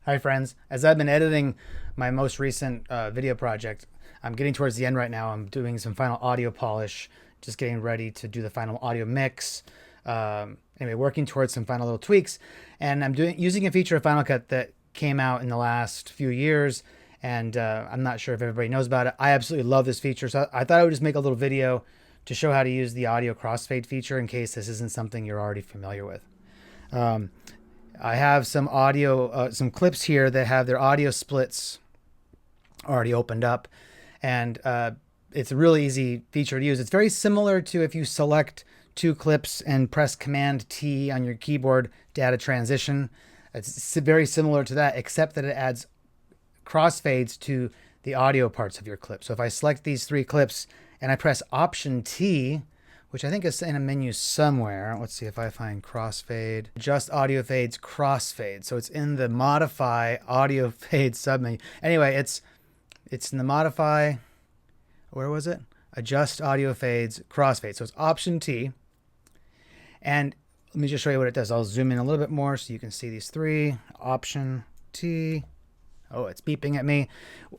Hi friends, as I've been editing my most recent video project, I'm getting towards the end right now. I'm doing some final audio polish, just getting ready to do the final audio mix. Anyway, working towards some final little tweaks, and I'm using a feature of Final Cut that came out in the last few years, and I'm not sure if everybody knows about it. I absolutely love this feature, so I thought I would just make a little video to show how to use the audio crossfade feature in case this isn't something you're already familiar with. I have some audio, some clips here that have their audio splits already opened up, and it's a really easy feature to use. It's very similar to if you select two clips and press Command T on your keyboard to add a transition. It's very similar to that, except that it adds crossfades to the audio parts of your clip. So if I select these three clips and I press Option T, which I think is in a menu somewhere. Let's see if I find crossfade. Adjust audio fades, crossfade. So it's in the modify audio fade submenu. Anyway, it's in the modify, where was it? Adjust audio fades, crossfade. So it's Option T. And let me just show you what it does. I'll zoom in a little bit more so you can see these three. Option T. Oh, it's beeping at me.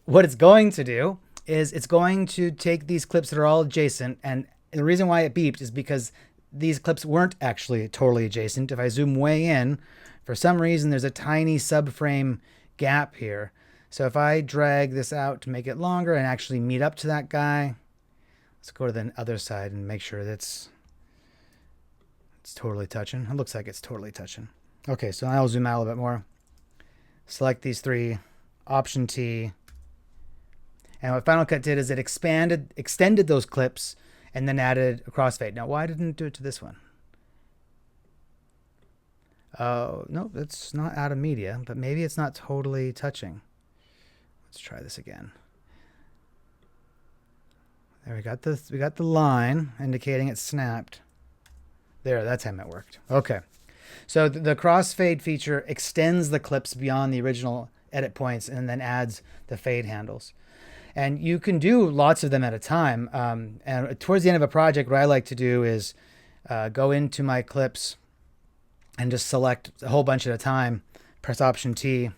What it's going to do is it's going to take these clips that are all adjacent, and the reason why it beeped is because these clips weren't actually totally adjacent. If I zoom way in, for some reason, there's a tiny subframe gap here. So if I drag this out to make it longer and actually meet up to that guy, let's go to the other side and make sure that's it's totally touching. It looks like it's totally touching. Okay, so I'll zoom out a little bit more. Select these three, Option T. And what Final Cut did is it extended those clips and then added a crossfade. Now, why didn't it do it to this one? Oh, no, it's not out of media, but maybe it's not totally touching. Let's try this again. There, we got the line indicating it snapped. There, that time it worked. Okay. So the crossfade feature extends the clips beyond the original edit points and then adds the fade handles. And you can do lots of them at a time. And towards the end of a project, what I like to do is go into my clips and just select a whole bunch at a time, press Option T.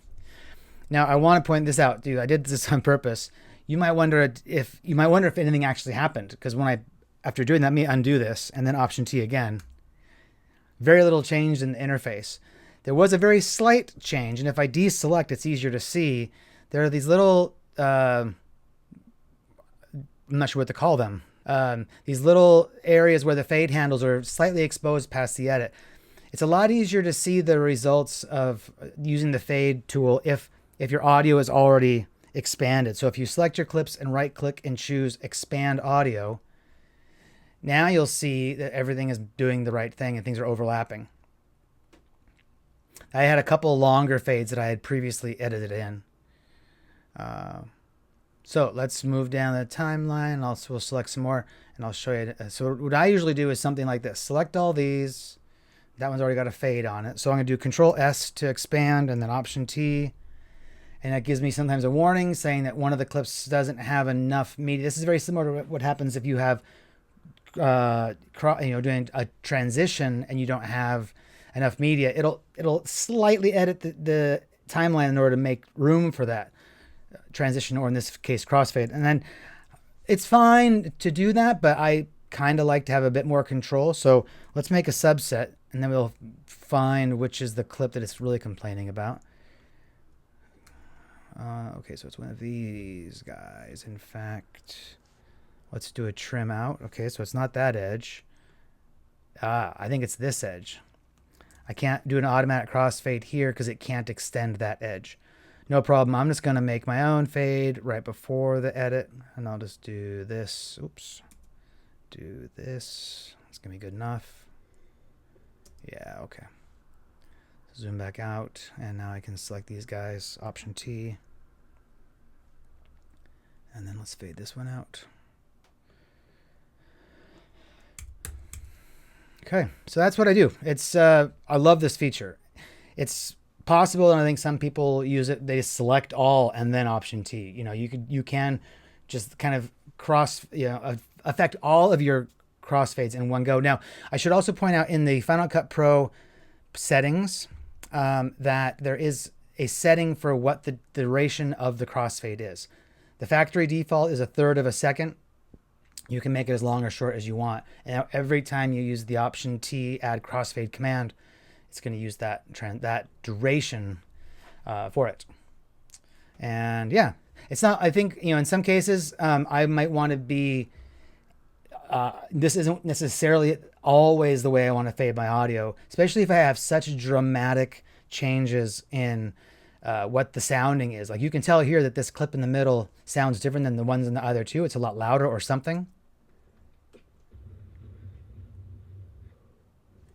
Now, I want to point this out, dude. I did this on purpose. You might wonder if anything actually happened, because after doing that, let me undo this and then Option T again. Very little change in the interface. There was a very slight change, and if I deselect, it's easier to see. There are these little I'm not sure what to call them. These little areas where the fade handles are slightly exposed past the edit. It's a lot easier to see the results of using the fade tool if your audio is already expanded. So if you select your clips and right click and choose expand audio, now you'll see that everything is doing the right thing and things are overlapping. I had a couple longer fades that I had previously edited in. So let's move down the timeline. We'll select some more and I'll show you. So what I usually do is something like this. Select all these. That one's already got a fade on it. So I'm going to do Control S to expand and then Option T. And that gives me sometimes a warning saying that one of the clips doesn't have enough media. This is very similar to what happens if you have, doing a transition and you don't have enough media. It'll slightly edit the timeline in order to make room for that transition, or in this case crossfade. And then it's fine to do that, but I kind of like to have a bit more control. So let's make a subset and then we'll find which is the clip that it's really complaining about. Okay, so it's one of these guys. In fact, let's do a trim out. Okay, so it's not that edge. I think it's this edge. I can't do an automatic crossfade here because it can't extend that edge. No problem. I'm just going to make my own fade right before the edit. And I'll just do this. Oops. Do this. It's going to be good enough. Yeah, okay. Zoom back out. And now I can select these guys. Option T. And then let's fade this one out. Okay, so that's what I do. It's I love this feature. It's possible, and I think some people use it. They select all and then Option T. You can just kind of affect all of your crossfades in one go. Now, I should also point out in the Final Cut Pro settings that there is a setting for what the duration of the crossfade is. The factory default is 1/3 of a second. You can make it as long or short as you want. And now every time you use the Option T add crossfade command, it's going to use that duration for it. And yeah, it's not, I think, in some cases, I might want to be, this isn't necessarily always the way I want to fade my audio, especially if I have such dramatic changes in what the sounding is. Like you can tell here that this clip in the middle sounds different than the ones in the other two. It's a lot louder or something.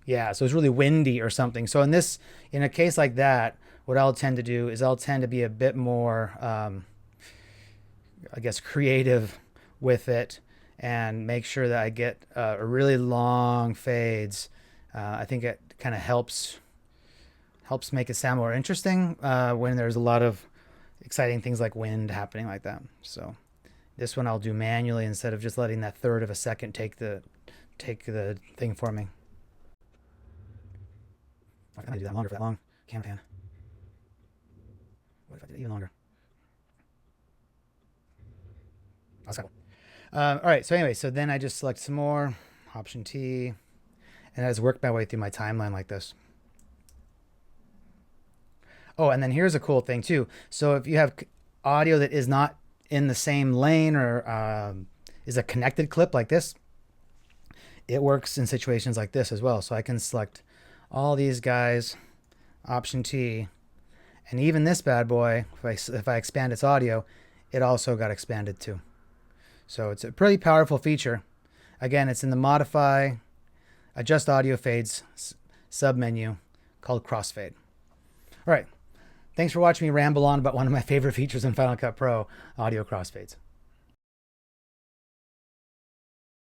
Yeah, so it's really windy or something. So in a case like that, what I'll tend to do is I'll tend to be a bit more, I guess, creative with it and make sure that I get really long fades. I think it kind of helps make it sound more interesting when there's a lot of exciting things like wind happening like that. So this one I'll do manually instead of just letting that 1/3 of a second take the thing for me. I'm gonna do that longer for that long cam pan. What if I did it even longer? That's cool. All right, so anyway, so then I just select some more, Option T, and I just work my way through my timeline like this. Oh, and then here's a cool thing too. So if you have audio that is not in the same lane or is a connected clip like this, it works in situations like this as well. So I can select all these guys, Option T, and even this bad boy, if I expand its audio, it also got expanded too. So it's a pretty powerful feature. Again, it's in the Modify, Adjust Audio Fades submenu called Crossfade. All right. Thanks for watching me ramble on about one of my favorite features in Final Cut Pro, audio crossfades.